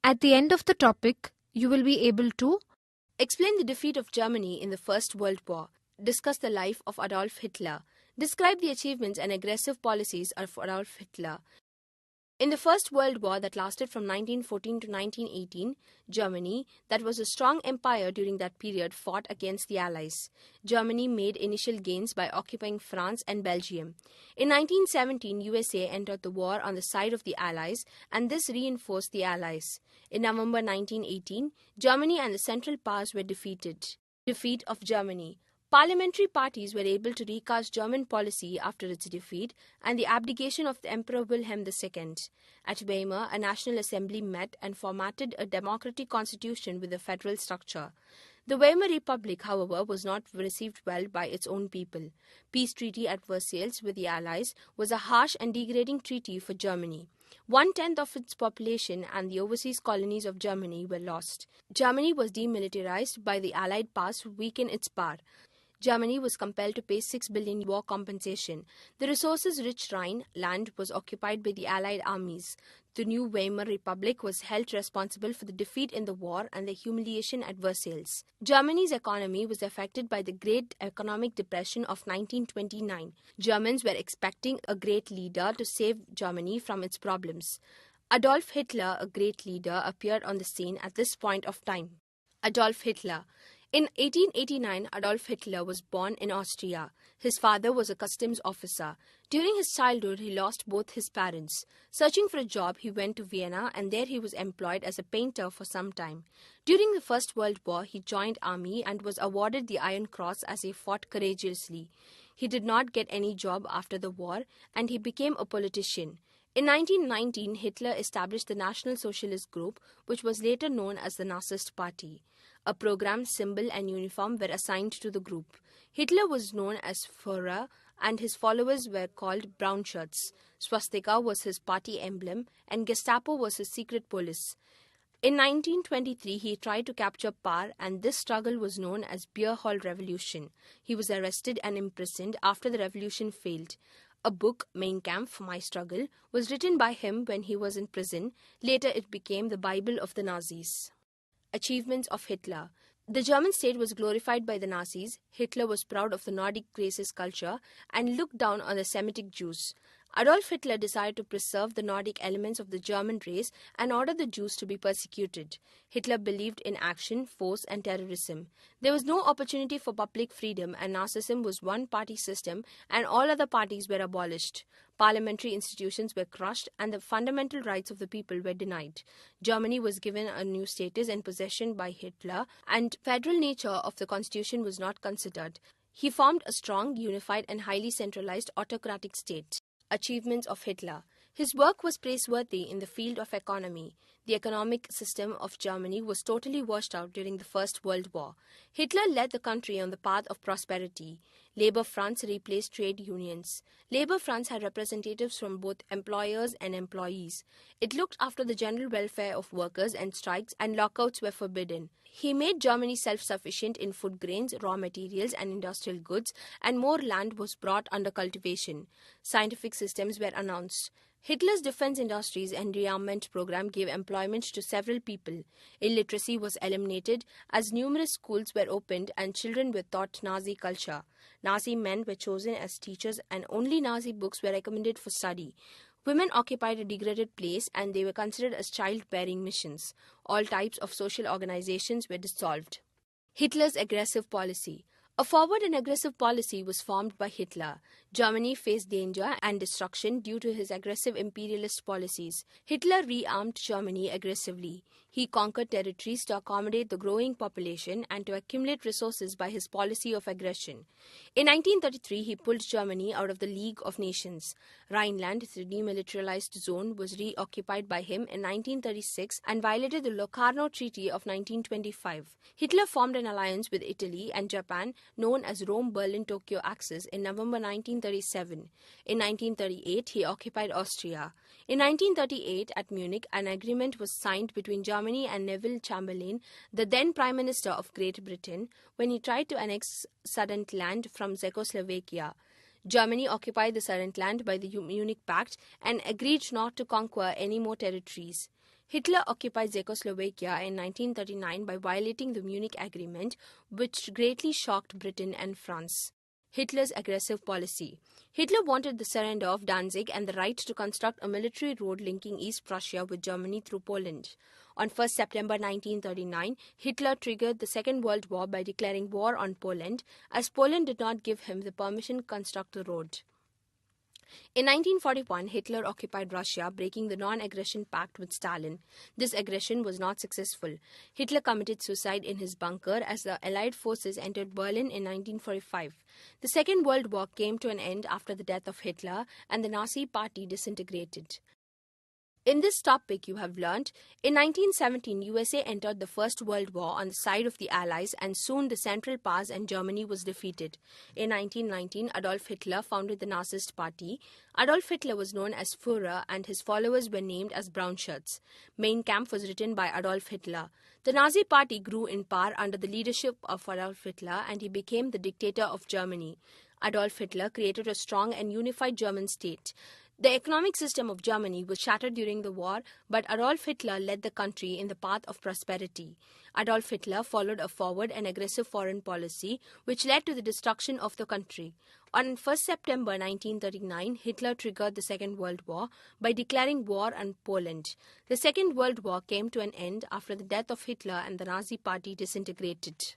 At the end of the topic, you will be able to explain the defeat of Germany in the First World War, discuss the life of Adolf Hitler, describe the achievements and aggressive policies of Adolf Hitler. In the First World War that lasted from 1914 to 1918, Germany, that was a strong empire during that period, fought against the Allies. Germany made initial gains by occupying France and Belgium. In 1917, USA entered the war on the side of the Allies, and this reinforced the Allies. In November 1918, Germany and the Central Powers were defeated. Defeat of Germany. Parliamentary parties were able to recast German policy after its defeat and the abdication of the Emperor Wilhelm II. At Weimar, a National Assembly met and formatted a democratic constitution with a federal structure. The Weimar Republic, however, was not received well by its own people. Peace treaty at Versailles with the Allies was a harsh and degrading treaty for Germany. 1/10 of its population and the overseas colonies of Germany were lost. Germany was demilitarized by the Allied powers to weaken its power. Germany was compelled to pay 6 billion war compensation. The resources-rich Rhine land was occupied by the Allied armies. The new Weimar Republic was held responsible for the defeat in the war and the humiliation at Versailles. Germany's economy was affected by the Great Economic Depression of 1929. Germans were expecting a great leader to save Germany from its problems. Adolf Hitler, a great leader, appeared on the scene at this point of time. Adolf Hitler. In 1889, Adolf Hitler was born in Austria. His father was a customs officer. During his childhood, he lost both his parents. Searching for a job, he went to Vienna, and there he was employed as a painter for some time. During the First World War, he joined army and was awarded the Iron Cross as he fought courageously. He did not get any job after the war, and he became a politician. In 1919, Hitler established the National Socialist Group, which was later known as the Nazist Party. A program, symbol and uniform were assigned to the group. Hitler was known as Führer and his followers were called brown shirts. Swastika was his party emblem and Gestapo was his secret police. In 1923, he tried to capture power and this struggle was known as Beer Hall Revolution. He was arrested and imprisoned after the revolution failed. A book, Mein Kampf, My Struggle, was written by him when he was in prison. Later it became the Bible of the Nazis. Achievements of Hitler. The German state was glorified by the Nazis. Hitler was proud of the Nordic races culture and looked down on the Semitic Jews. Adolf Hitler decided to preserve the Nordic elements of the German race and order the Jews to be persecuted. Hitler believed in action, force and terrorism. There was no opportunity for public freedom and Nazism was one-party system and all other parties were abolished. Parliamentary institutions were crushed and the fundamental rights of the people were denied. Germany was given a new status and possession by Hitler and federal nature of the constitution was not considered. He formed a strong, unified and highly centralized autocratic state. Achievements of Hitler. His work was praiseworthy in the field of economy. The economic system of Germany was totally washed out during the First World War. Hitler led the country on the path of prosperity. Labor fronts replaced trade unions. Labor fronts had representatives from both employers and employees. It looked after the general welfare of workers and strikes and lockouts were forbidden. He made Germany self-sufficient in food grains, raw materials and industrial goods and more land was brought under cultivation. Scientific systems were announced. Hitler's defense industries and rearmament program gave employment to several people. Illiteracy was eliminated as numerous schools were opened and children were taught Nazi culture. Nazi men were chosen as teachers and only Nazi books were recommended for study. Women occupied a degraded place and they were considered as childbearing missions. All types of social organizations were dissolved. Hitler's aggressive policy. A forward and aggressive policy was formed by Hitler. Germany faced danger and destruction due to his aggressive imperialist policies. Hitler rearmed Germany aggressively. He conquered territories to accommodate the growing population and to accumulate resources by his policy of aggression. In 1933, he pulled Germany out of the League of Nations. Rhineland, the demilitarized zone, was reoccupied by him in 1936 and violated the Locarno Treaty of 1925. Hitler formed an alliance with Italy and Japan known as Rome-Berlin-Tokyo Axis in November 1937. In 1938, he occupied Austria. In 1938, at Munich, an agreement was signed between Germany and Neville Chamberlain, the then Prime Minister of Great Britain, when he tried to annex Sudetenland from Czechoslovakia. Germany occupied the Sudetenland by the Munich Pact and agreed not to conquer any more territories. Hitler occupied Czechoslovakia in 1939 by violating the Munich Agreement, which greatly shocked Britain and France. Hitler's aggressive policy. Hitler wanted the surrender of Danzig and the right to construct a military road linking East Prussia with Germany through Poland. On 1 September 1939, Hitler triggered the Second World War by declaring war on Poland, as Poland did not give him the permission to construct the road. In 1941, Hitler occupied Russia, breaking the non-aggression pact with Stalin. This aggression was not successful. Hitler committed suicide in his bunker as the Allied forces entered Berlin in 1945. The Second World War came to an end after the death of Hitler, and the Nazi Party disintegrated. In this topic, you have learnt, in 1917, USA entered the First World War on the side of the Allies, and soon the Central Powers and Germany was defeated. In 1919, Adolf Hitler founded the Nazist Party. Adolf Hitler was known as Führer, and his followers were named as Brown Shirts. Mein Kampf was written by Adolf Hitler. The Nazi Party grew in power under the leadership of Adolf Hitler, and he became the dictator of Germany. Adolf Hitler created a strong and unified German state. The economic system of Germany was shattered during the war, but Adolf Hitler led the country in the path of prosperity. Adolf Hitler followed a forward and aggressive foreign policy, which led to the destruction of the country. On 1 September 1939, Hitler triggered the Second World War by declaring war on Poland. The Second World War came to an end after the death of Hitler, and the Nazi Party disintegrated.